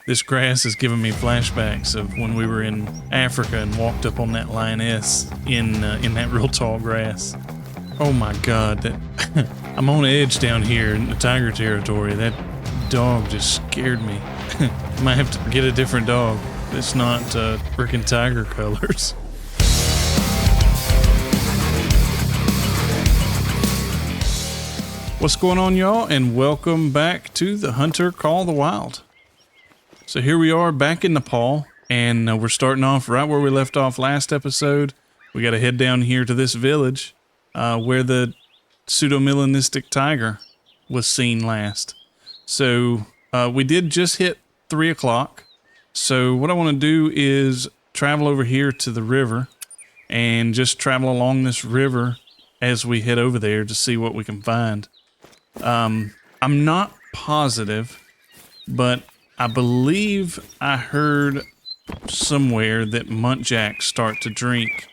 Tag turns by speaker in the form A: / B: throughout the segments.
A: This grass is giving me flashbacks of when we were in Africa and walked up on that lioness in that real tall grass. Oh my God, that I'm on edge down here in the tiger territory. That dog just scared me. Might have to get a different dog. It's not freaking tiger colors. What's going on, y'all? And welcome back to the Hunter Call the Wild. So here we are back in Nepal, and we're starting off right where we left off last episode. We got to head down here to this village where the pseudo-melanistic tiger was seen last. So we did just hit 3 o'clock. So what I want to do is travel over here to the river and just travel along this river as we head over there to see what we can find. I'm not positive, but I believe I heard somewhere that muntjacs start to drink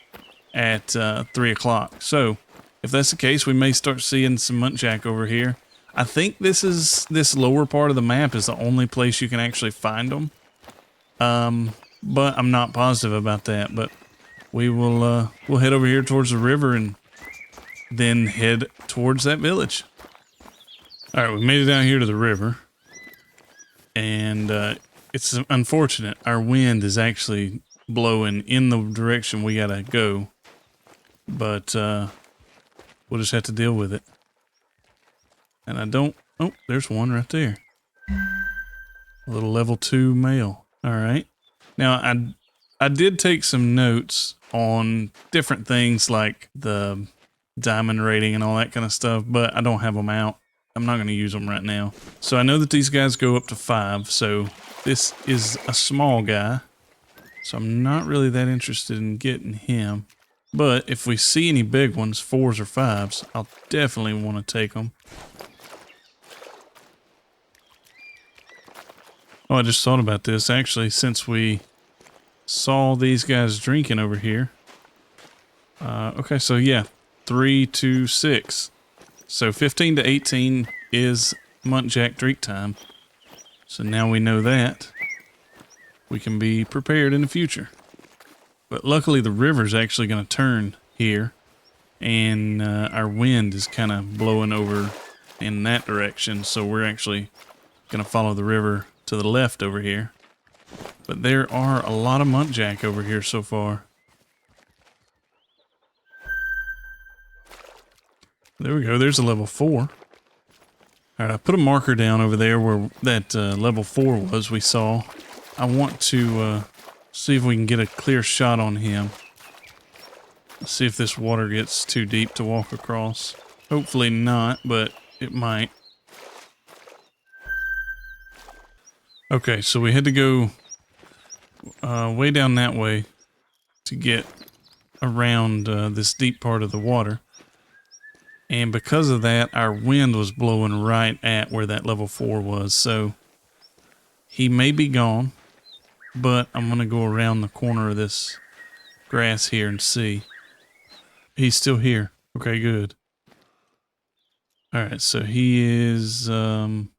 A: at 3 o'clock. So if that's the case, we may start seeing some muntjac over here. I think this lower part of the map is the only place you can actually find them. But I'm not positive about that. But we will we'll head over here towards the river and then head towards that village. All right, we made it down here to the river, and it's unfortunate. Our wind is actually blowing in the direction we gotta go, but we'll just have to deal with it. And I don't... Oh, there's one right there. A little level 2 male. All right. Now, I did take some notes on different things like the diamond rating and all that kind of stuff, but I don't have them out. I'm not going to use them right now. So I know that these guys go up to 5, so this is a small guy. So I'm not really that interested in getting him. But if we see any big ones, 4s or 5s, I'll definitely want to take them. Oh, I just thought about this. Actually, since we saw these guys drinking over here. Okay, so yeah, 3 to 6. So 15 to 18 is muntjac drink time. So now we know that. We can be prepared in the future. But luckily the river's actually going to turn here. And our wind is kind of blowing over in that direction. So we're actually going to follow the river to the left over here. But there are a lot of muntjac over here so far. There we go. There's a level 4. All right, I put a marker down over there where that level 4 was we saw. I want to see if we can get a clear shot on him. Let's see if this water gets too deep to walk across. Hopefully not, but it might. Okay, so we had to go way down that way to get around this deep part of the water. And because of that, our wind was blowing right at where that level 4 was. So he may be gone, but I'm going to go around the corner of this grass here and see. He's still here. Okay, good. All right, so he is little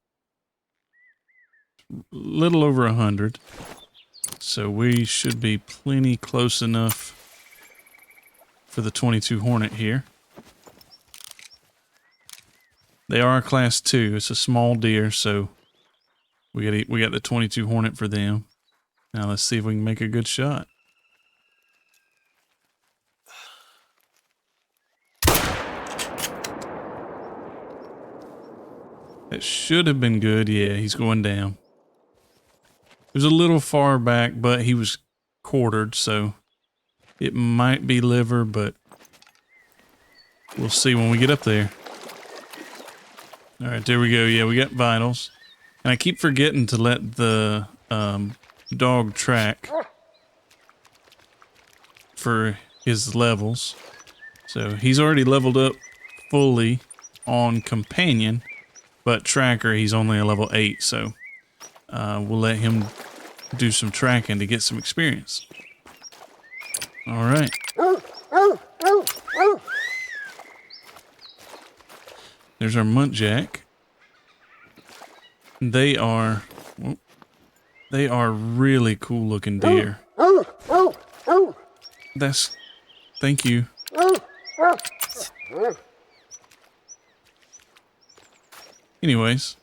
A: over 100. So we should be plenty close enough for the 22 Hornet here. They are a class 2. It's a small deer, so we got the 22 Hornet for them. Now let's see if we can make a good shot. That should have been good. Yeah, he's going down. It was a little far back, but he was quartered, so it might be liver, but we'll see when we get up there. All right, there we go. Yeah, we got vitals. And I keep forgetting to let the dog track for his levels. So he's already leveled up fully on companion, but tracker, he's only a level 8. So we'll let him do some tracking to get some experience. All right. There's our muntjac. They are They are really cool looking deer. Thank you. Anyways,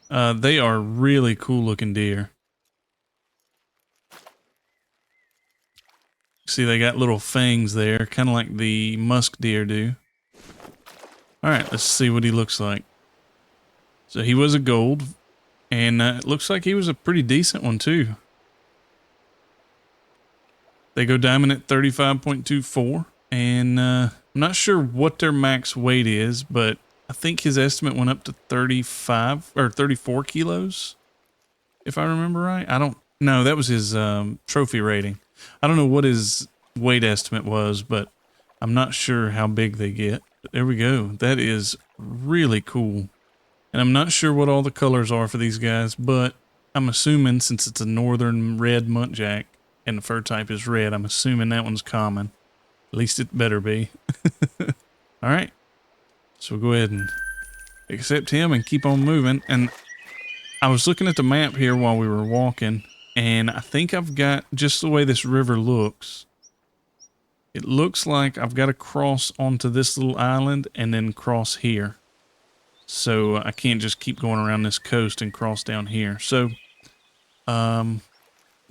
A: they are really cool looking deer. See, they got little fangs there, kind of like the musk deer do. All right, let's see what he looks like. So he was a gold, and it looks like he was a pretty decent one too. They go diamond at 35.24, and I'm not sure what their max weight is, but I think his estimate went up to 35 or 34 kilos, if I remember right. I don't know. That was his trophy rating. I don't know what his weight estimate was, but I'm not sure how big they get. But there we go. That is really cool. And I'm not sure what all the colors are for these guys, but I'm assuming since it's a northern red muntjac and the fur type is red, I'm assuming that one's common. At least it better be. All right. So we'll go ahead and accept him and keep on moving. And I was looking at the map here while we were walking, and I think I've got, just the way this river looks, it looks like I've got to cross onto this little island and then cross here. So I can't just keep going around this coast and cross down here. So we'll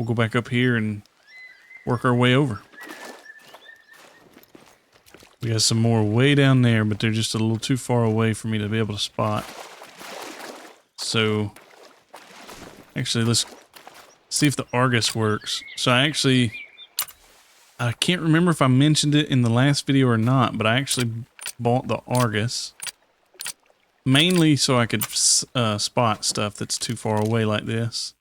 A: go back up here and work our way over. We got some more way down there, but they're just a little too far away for me to be able to spot. So actually, let's see if the Argus works. So I can't remember if I mentioned it in the last video or not, but I actually bought the Argus mainly so I could spot stuff that's too far away like this.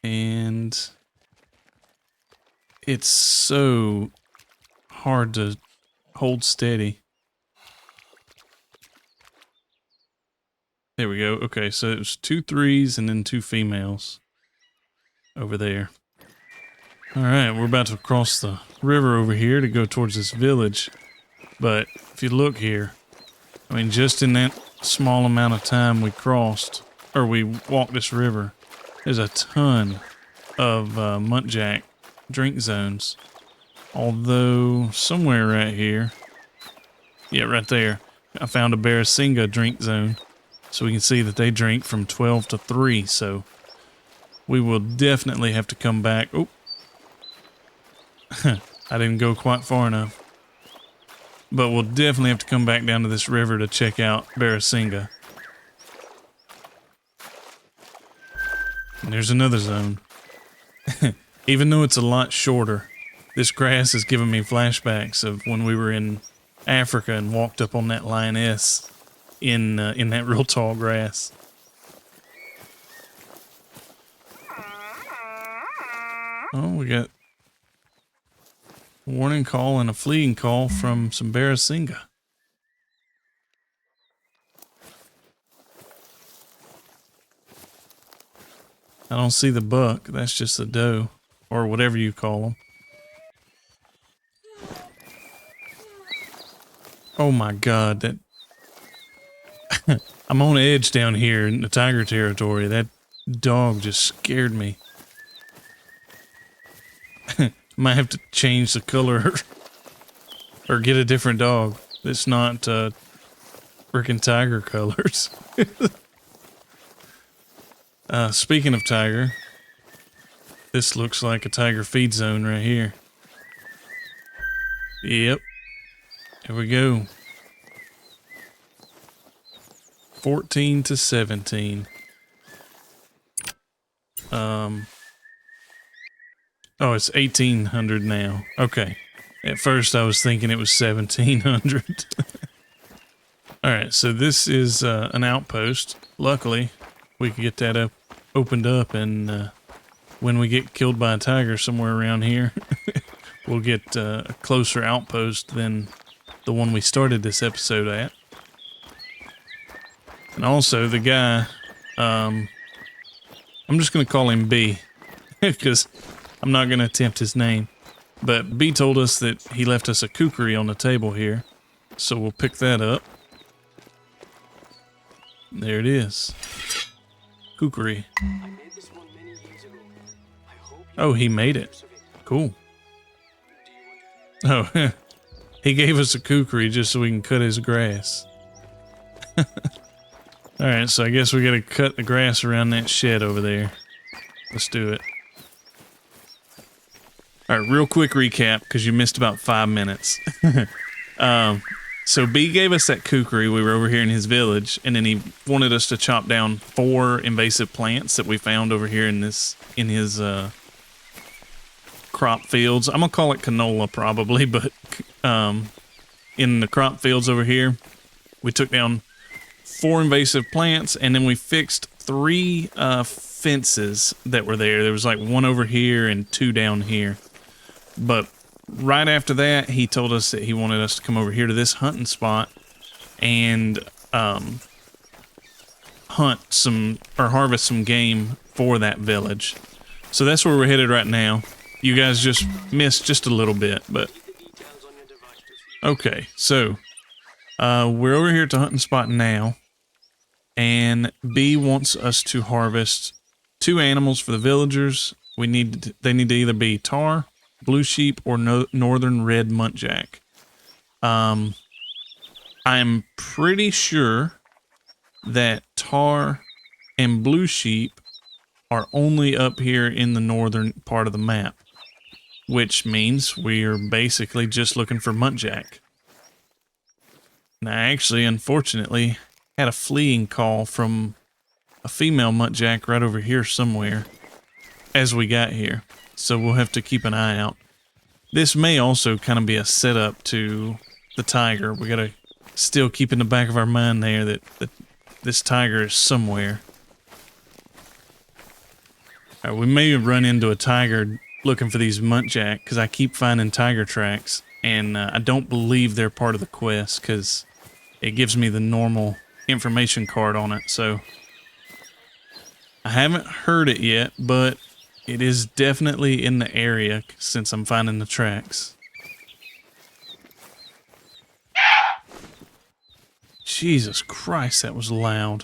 A: And it's so hard to hold steady. There we go. Okay, so it was 2 3s and then 2 females over there. All right, we're about to cross the river over here to go towards this village. But if you look here, I mean, just in that small amount of time we walked this river, there's a ton of muntjac drink zones. Although somewhere right here, yeah, right there, I found a Barasinga drink zone. So we can see that they drink from 12 to 3. So we will definitely have to come back. Oh, I didn't go quite far enough. But we'll definitely have to come back down to this river to check out Barasinga. And there's another zone. Even though it's a lot shorter, this grass is giving me flashbacks of when we were in Africa and walked up on that lioness in that real tall grass. Oh, we got a warning call and a fleeing call from some Barasinga. I don't see the buck. That's just the doe, or whatever you call them. Oh my God, that I'm on edge down here in the tiger territory. That dog just scared me. Might have to change the color or get a different dog. It's not freaking tiger colors. Speaking of tiger, this looks like a tiger feed zone right here. Yep. Here we go. 14 to 17. Oh, it's 1800 now. Okay. At first I was thinking it was 1700. Alright, so this is an outpost. Luckily, we could get that opened up, and when we get killed by a tiger somewhere around here, we'll get a closer outpost than the one we started this episode at. And also the guy, I'm just going to call him B, because I'm not going to attempt his name. But B told us that he left us a kukri on the table here, so we'll pick that up. There it is. kukri. Oh, he made it. Cool. Oh, he gave us a kukri just so we can cut his grass. Alright, so I guess we gotta cut the grass around that shed over there. Let's do it. Alright, real quick recap, because you missed about 5 minutes. So B gave us that kukri. We were over here in his village, and then he wanted us to chop down 4 invasive plants that we found over here in his crop fields. I'm gonna call it canola probably, but in the crop fields over here, we took down 4 invasive plants, and then we fixed 3 fences that were there. There was like 1 over here and 2 down here. But right after that, he told us that he wanted us to come over here to this hunting spot and hunt some or harvest some game for that village. So that's where we're headed right now. You guys just missed just a little bit, but okay. So we're over here at the hunting spot now, and B wants us to harvest 2 animals for the villagers. They need to either be tar, blue sheep, or northern red muntjac. I'm pretty sure that tar and blue sheep are only up here in the northern part of the map, which means we're basically just looking for muntjac. And I actually, unfortunately, had a fleeing call from a female muntjac right over here somewhere as we got here. So we'll have to keep an eye out. This may also kind of be a setup to the tiger. We gotta still keep in the back of our mind there that this tiger is somewhere. Alright, we may run into a tiger looking for these muntjac, because I keep finding tiger tracks, and I don't believe they're part of the quest, because it gives me the normal information card on it. So I haven't heard it yet, but it is definitely in the area since I'm finding the tracks. Jesus Christ, that was loud.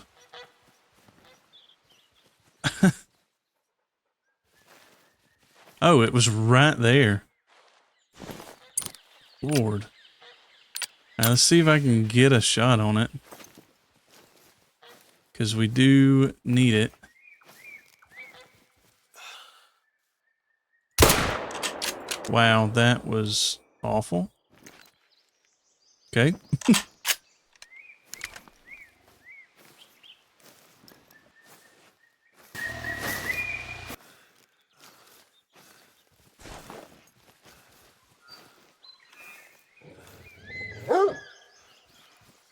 A: Oh, it was right there. Lord. Now let's see if I can get a shot on it, because we do need it. Wow, that was awful. Okay.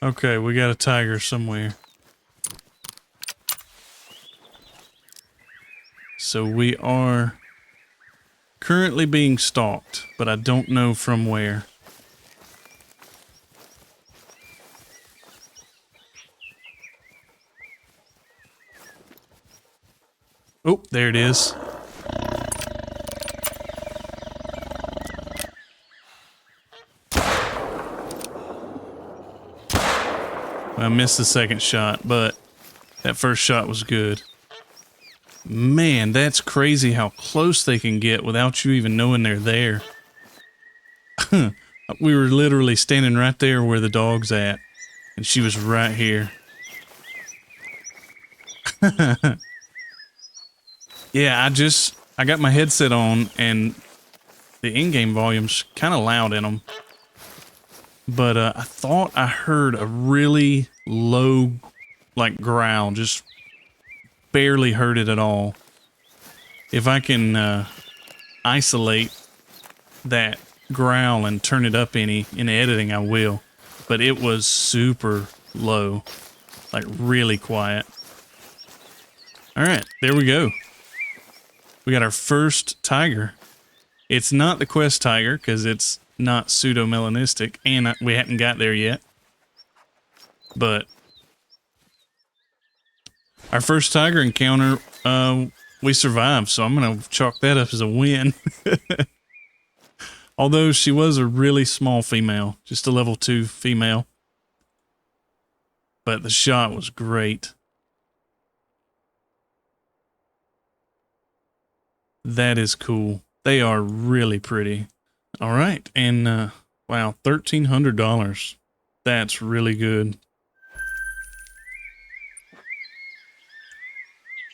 A: Okay, we got a tiger somewhere. So we are currently being stalked, but I don't know from where. Oh, there it is. I missed the second shot, but that first shot was good. Man, that's crazy how close they can get without you even knowing they're there. We were literally standing right there where the dog's at, and she was right here. Yeah, I got my headset on, and the in-game volume's kind of loud in them. But I thought I heard a really low, like, growl, just barely heard it at all. If I can isolate that growl and turn it up any in editing, I will. But it was super low, like really quiet. All right, there we go. We got our first tiger. It's not the quest tiger because it's not pseudo-melanistic, and we hadn't got there yet. But our first tiger encounter, we survived, so I'm going to chalk that up as a win. Although she was a really small female, just a level 2 female. But the shot was great. That is cool. They are really pretty. All right. And wow, $1,300. That's really good.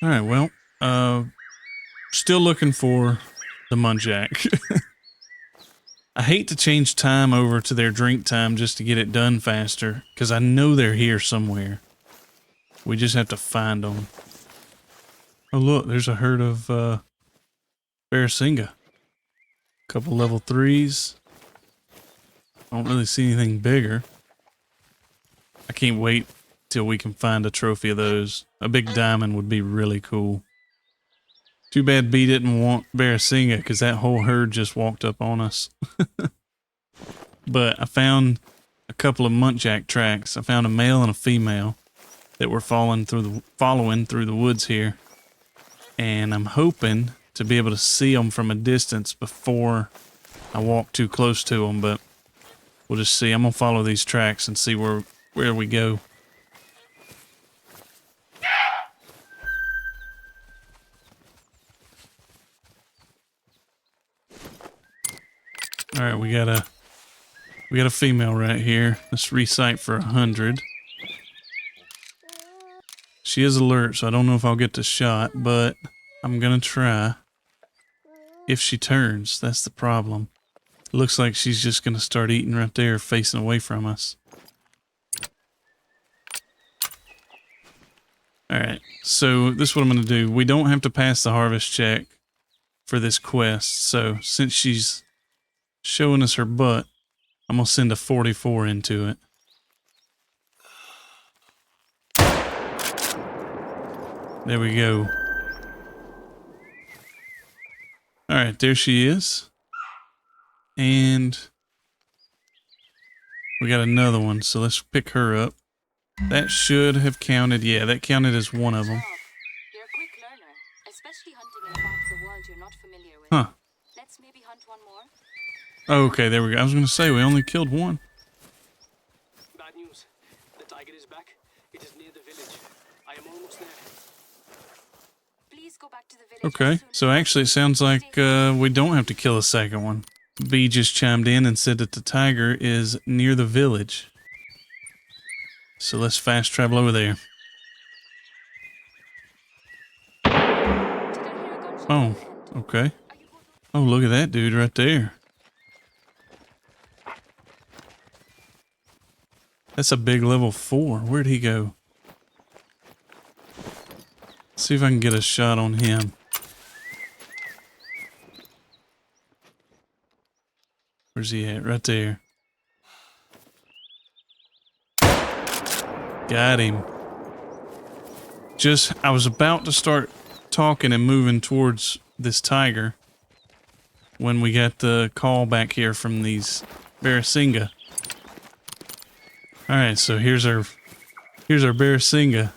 A: All right. Well, still looking for the muntjac. I hate to change time over to their drink time just to get it done faster, because I know they're here somewhere. We just have to find them. Oh, look, there's a herd of Barasinga. Couple level 3s. I don't really see anything bigger. I can't wait till we can find a trophy of those. A big diamond would be really cool. Too bad B didn't want Barasinga, because that whole herd just walked up on us. But I found a couple of muntjac tracks. I found a male and a female that were following through the woods here. And I'm hoping to be able to see them from a distance before I walk too close to them, but we'll just see. I'm going to follow these tracks and see where we go. All right, we got a female right here. Let's recite for 100. She is alert, so I don't know if I'll get the shot, but I'm gonna try. If she turns, that's the problem. It looks like she's just gonna start eating right there, facing away from us. All right, so this is what I'm gonna do. We don't have to pass the harvest check for this quest, so since she's showing us her butt, I'm gonna send a 44 into it. There we go. All right, there she is. And we got another one, so let's pick her up. That should have counted. Yeah, that counted as one of them.
B: You're a quick learner, especially hunting in a part of the world you're not familiar with.
A: Huh.
B: Let's maybe hunt one more.
A: Okay, there we go. I was going to say, we only killed one.
C: Bad news. The tiger is back. It is near the village. I am almost there.
B: Please go back to the village.
A: Okay, so actually it sounds like we don't have to kill a second one. B just chimed in and said that the tiger is near the village. So let's fast travel over there. Oh, okay. Oh, look at that dude right there. That's a big level 4. Where'd he go? Let's see if I can get a shot on him. Where's he at? Right there. Got him. I was about to start talking and moving towards this tiger when we got the call back here from these Barasinga. Alright, so here's our Barasinga.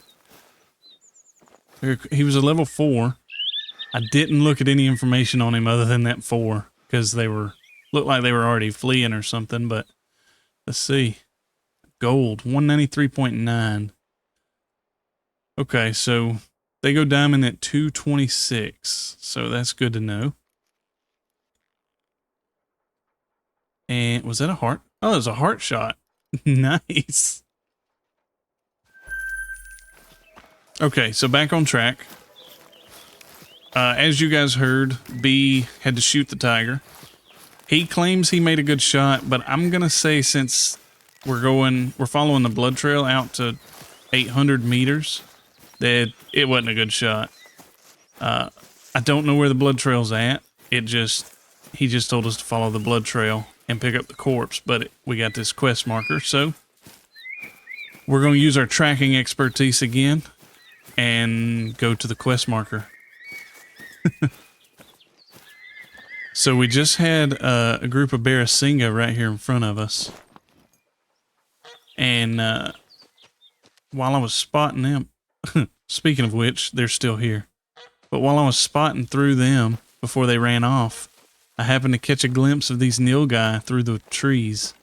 A: He was a level 4. I didn't look at any information on him other than that 4, because looked like they were already fleeing or something, but let's see. Gold, 193.9. Okay, so they go diamond at 226, so that's good to know. And was that a heart? Oh, it was a heart shot. Nice. Okay, so back on track. As you guys heard, B had to shoot the tiger. He claims he made a good shot, but I'm gonna say since we're following the blood trail out to 800 meters, that it wasn't a good shot. I don't know where the blood trail's at. He just told us to follow the blood trail and pick up the corpse, but we got this quest marker, so we're going to use our tracking expertise again and go to the quest marker. So we just had a group of Barasinga right here in front of us, and while I was spotting them, speaking of which, they're still here, but while I was spotting through them before they ran off, I happened to catch a glimpse of these nilgai through the trees,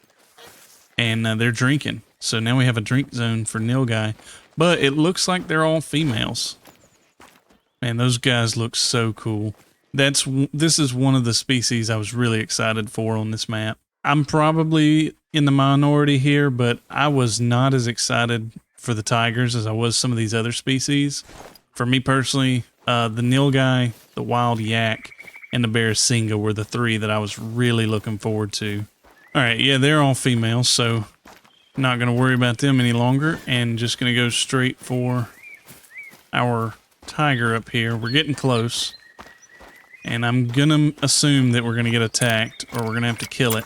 A: and they're drinking. So now we have a drink zone for nilgai, but it looks like they're all females. Man, those guys look so cool. this is one of the species I was really excited for on this map. I'm probably in the minority here, but I was not as excited for the tigers as I was some of these other species. For me personally, the nilgai, the wild yak, and the barrasinga were the three that I was really looking forward to. All right, yeah, they're all females, so not going to worry about them any longer, and just going to go straight for our tiger up here. We're getting close, and I'm going to assume that we're going to get attacked, or we're going to have to kill it.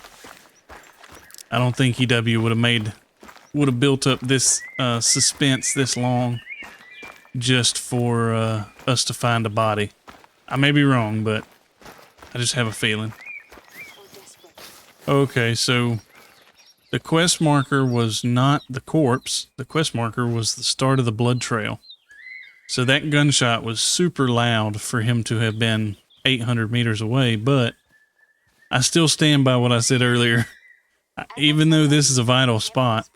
A: I don't think EW would have built up this suspense this long just for us to find a body. I may be wrong, but I just have a feeling. Okay, so the quest marker was not the corpse. The quest marker was the start of the blood trail. So that gunshot was super loud for him to have been 800 meters away, but I still stand by what I said earlier. Even though this is a vital spot,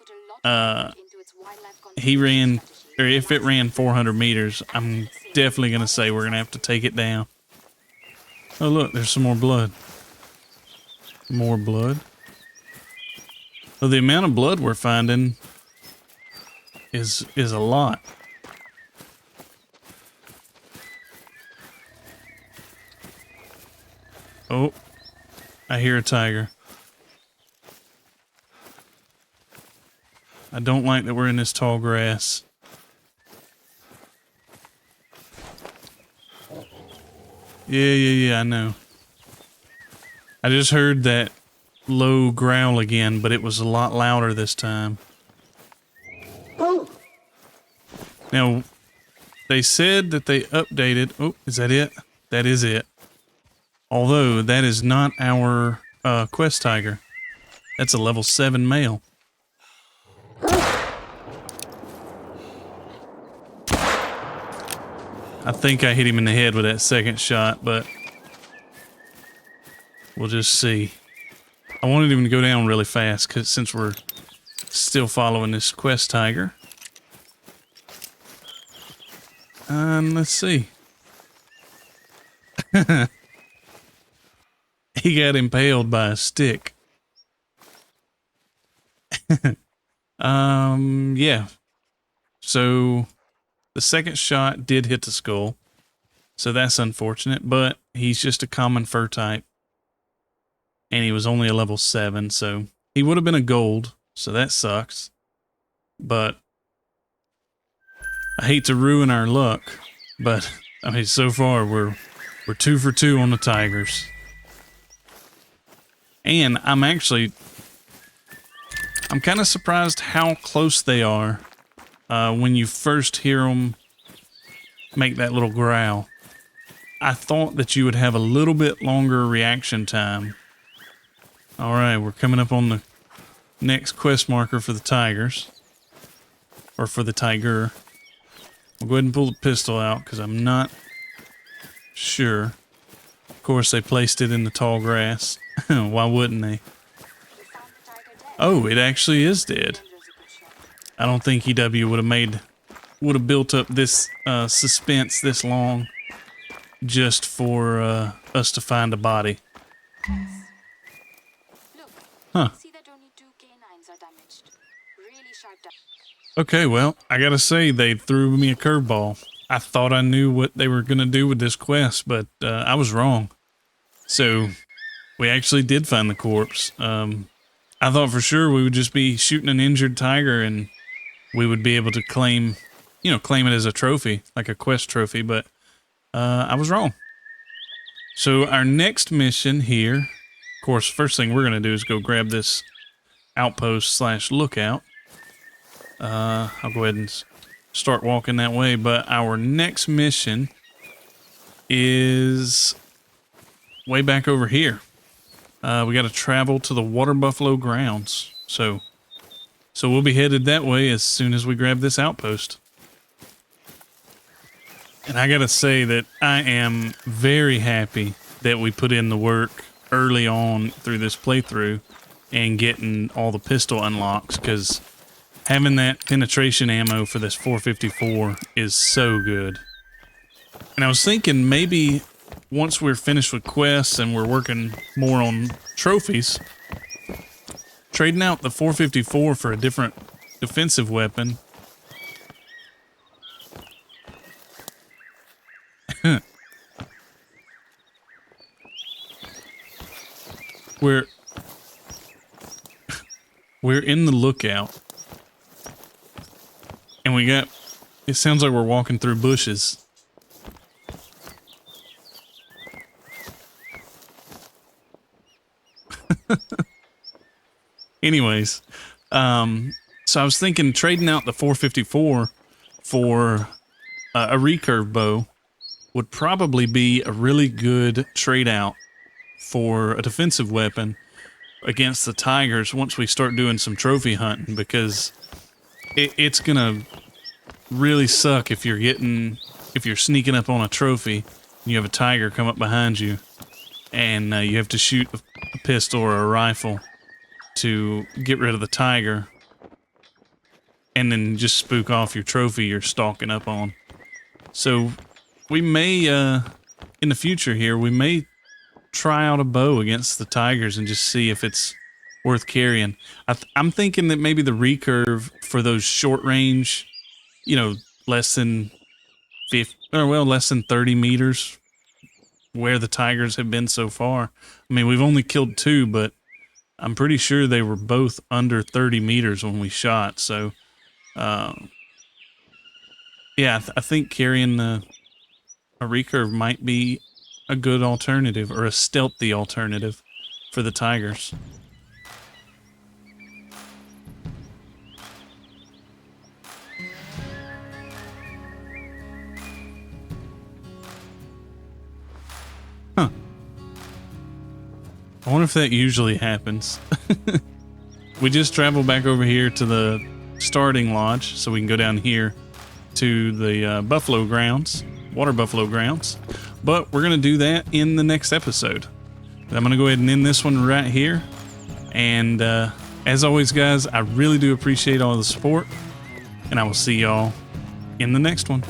A: he ran, or if it ran 400 meters, I'm definitely going to say we're going to have to take it down. Oh, look, there's some more blood. More blood. So the amount of blood we're finding is a lot. Oh, I hear a tiger. I don't like that we're in this tall grass. Yeah, I know. I just heard that low growl again, but it was a lot louder this time. Now, they said that they updated... Oh, is that it? That is it. Although, that is not our quest tiger. That's a level 7 male. I think I hit him in the head with that second shot, but we'll just see. I wanted him to go down really fast, because since we're still following this quest tiger. Let's see. He got impaled by a stick. Yeah. So the second shot did hit the skull. So that's unfortunate, but he's just a common fur type. And he was only a level 7, so he would have been a gold, so that sucks. But I hate to ruin our luck, but I mean, so far we're 2 for 2 on the tigers. And I'm kind of surprised how close they are when you first hear them make that little growl. I thought that you would have a little bit longer reaction time. All right, we're coming up on the next quest marker for the tigers. Or for the tiger. We'll go ahead and pull the pistol out because I'm not sure. Of course, they placed it in the tall grass. Why wouldn't they? Oh, it actually is dead. I don't think EW would have built up this suspense this long just for us to find a body. Huh.
B: See that only 2 canines are damaged. Really sharp damage.
A: Okay, well, I gotta say, they threw me a curveball. I thought I knew what they were gonna do with this quest, but I was wrong. So, we actually did find the corpse. I thought for sure we would just be shooting an injured tiger and we would be able to claim it as a trophy, like a quest trophy, but I was wrong. So, our next mission here, of course, first thing we're gonna do is go grab this outpost / lookout. I'll go ahead and start walking that way, but our next mission is way back over here. We got to travel to the water buffalo grounds, so we'll be headed that way as soon as we grab this outpost. And I gotta say that I am very happy that we put in the work early on through this playthrough and getting all the pistol unlocks, because having that penetration ammo for this 454 is so good. And I was thinking maybe once we're finished with quests and we're working more on trophies, trading out the 454 for a different defensive weapon. We're in the lookout, and it sounds like we're walking through bushes. Anyways, so I was thinking trading out the 454 for a recurve bow would probably be a really good trade out for a defensive weapon against the tigers once we start doing some trophy hunting, because it's gonna really suck if you're sneaking up on a trophy and you have a tiger come up behind you and you have to shoot a pistol or a rifle to get rid of the tiger, and then just spook off your trophy you're stalking up on. So we may, in the future here, we may try out a bow against the tigers and just see if it's worth carrying. I'm thinking that maybe the recurve for those short range, less than 30 meters, where the tigers have been so far. I mean, we've only killed 2, but I'm pretty sure they were both under 30 meters when we shot. So, yeah, I think carrying a recurve might be a good alternative, or a stealthy alternative for the tigers. Huh. I wonder if that usually happens. We just traveled back over here to the starting lodge so we can go down here to the buffalo grounds, water buffalo grounds. But we're going to do that in the next episode. I'm going to go ahead and end this one right here. And as always, guys, I really do appreciate all the support. And I will see y'all in the next one.